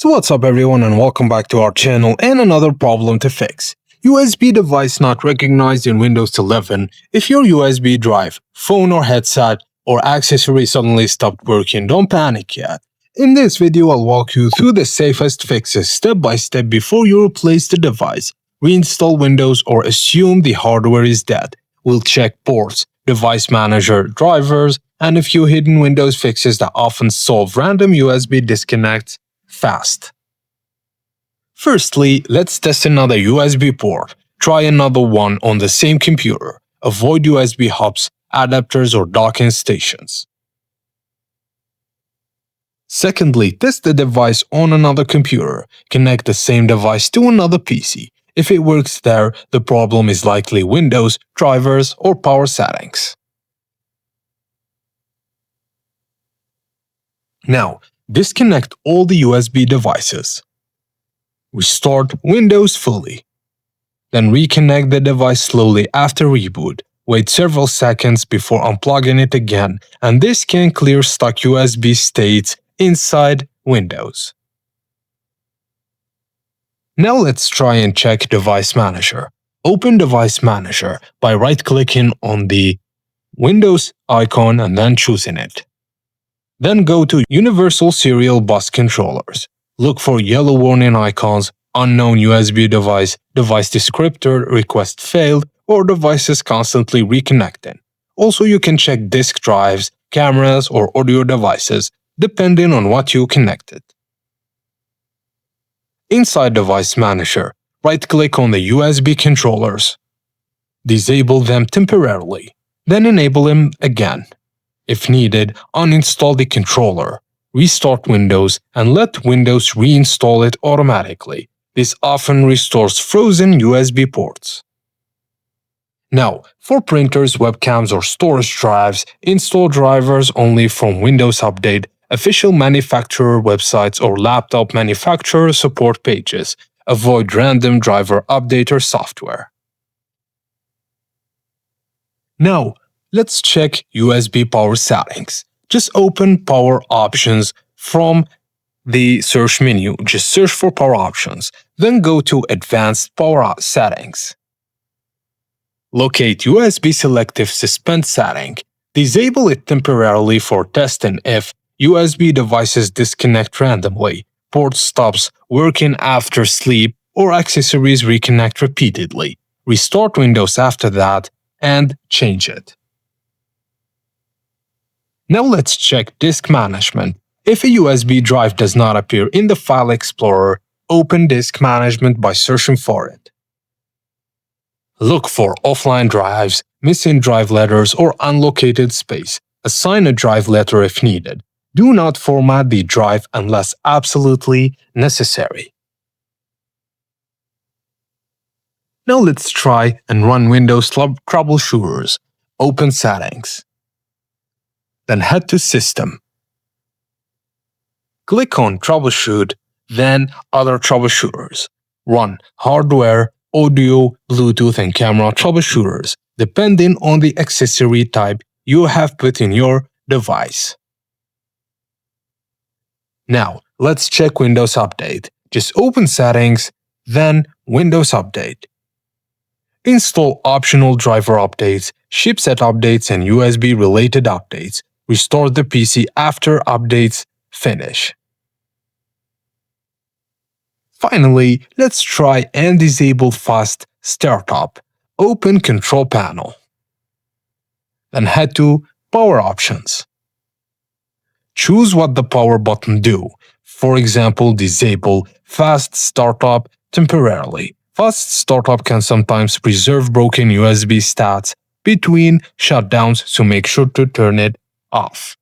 So what's up everyone and welcome back to our channel and another problem to fix. USB device not recognized in Windows 11. If your USB drive, phone or headset or accessory suddenly stopped working, don't panic yet. In this video I'll walk you through the safest fixes step by step before you replace the device, reinstall Windows or assume the hardware is dead. We'll check ports, device manager, drivers, and a few hidden Windows fixes that often solve random USB disconnects fast. Firstly, let's test another USB port. Try another one on the same computer. Avoid USB hubs, adapters or docking stations. Secondly, test the device on another computer. Connect the same device to another PC. If it works there, the problem is likely Windows, drivers or power settings. Now, disconnect all the USB devices. Restart Windows fully. Then reconnect the device slowly after reboot. Wait several seconds before unplugging it again, and this can clear stuck USB states inside Windows. Now let's try and check Device Manager. Open Device Manager by right-clicking on the Windows icon and then choosing it. Then go to Universal Serial Bus Controllers. Look for yellow warning icons, unknown USB device, device descriptor, request failed, or devices constantly reconnecting. Also, you can check disk drives, cameras, or audio devices, depending on what you connected. Inside Device Manager, right-click on the USB controllers. Disable them temporarily, then enable them again. If needed, uninstall the controller. Restart Windows and let Windows reinstall it automatically. This often restores frozen USB ports. Now, for printers, webcams, or storage drives, install drivers only from Windows Update, official manufacturer websites, or laptop manufacturer support pages. Avoid random driver updater software. Now, let's check USB power settings. Just open Power Options from the search menu. Just search for Power Options. Then go to Advanced Power Settings. Locate USB Selective Suspend setting. Disable it temporarily for testing if USB devices disconnect randomly, port stops working after sleep, or accessories reconnect repeatedly. Restart Windows after that and change it. Now let's check Disk Management. If a USB drive does not appear in the File Explorer, open Disk Management by searching for it. Look for offline drives, missing drive letters, or unlocated space. Assign a drive letter if needed. Do not format the drive unless absolutely necessary. Now let's try and run Windows troubleshooters. Open Settings. Then head to System. Click on Troubleshoot, then Other Troubleshooters. Run Hardware, Audio, Bluetooth, and Camera troubleshooters, depending on the accessory type you have put in your device. Now, let's check Windows Update. Just open Settings, then Windows Update. Install optional driver updates, chipset updates, and USB-related updates. Restore the PC after updates finish. Finally, let's try and disable Fast Startup. Open Control Panel. Then head to Power Options. Choose what the power button do. For example, disable Fast Startup temporarily. Fast Startup can sometimes preserve broken USB stats between shutdowns, so make sure to turn it off.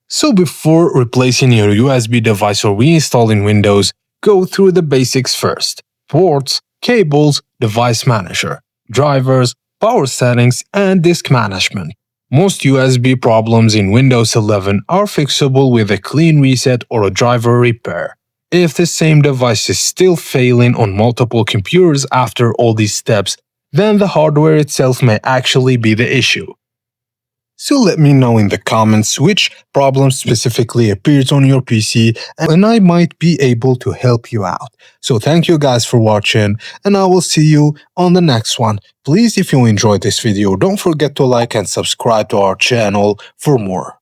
So before replacing your USB device or reinstalling Windows, go through the basics first. Ports, cables, device manager, drivers, power settings, and disk management. Most USB problems in Windows 11 are fixable with a clean reset or a driver repair. If the same device is still failing on multiple computers after all these steps, then the hardware itself may actually be the issue. So let me know in the comments which problem specifically appears on your PC, and I might be able to help you out. So thank you guys for watching, and I will see you on the next one. Please, if you enjoyed this video, don't forget to like and subscribe to our channel for more.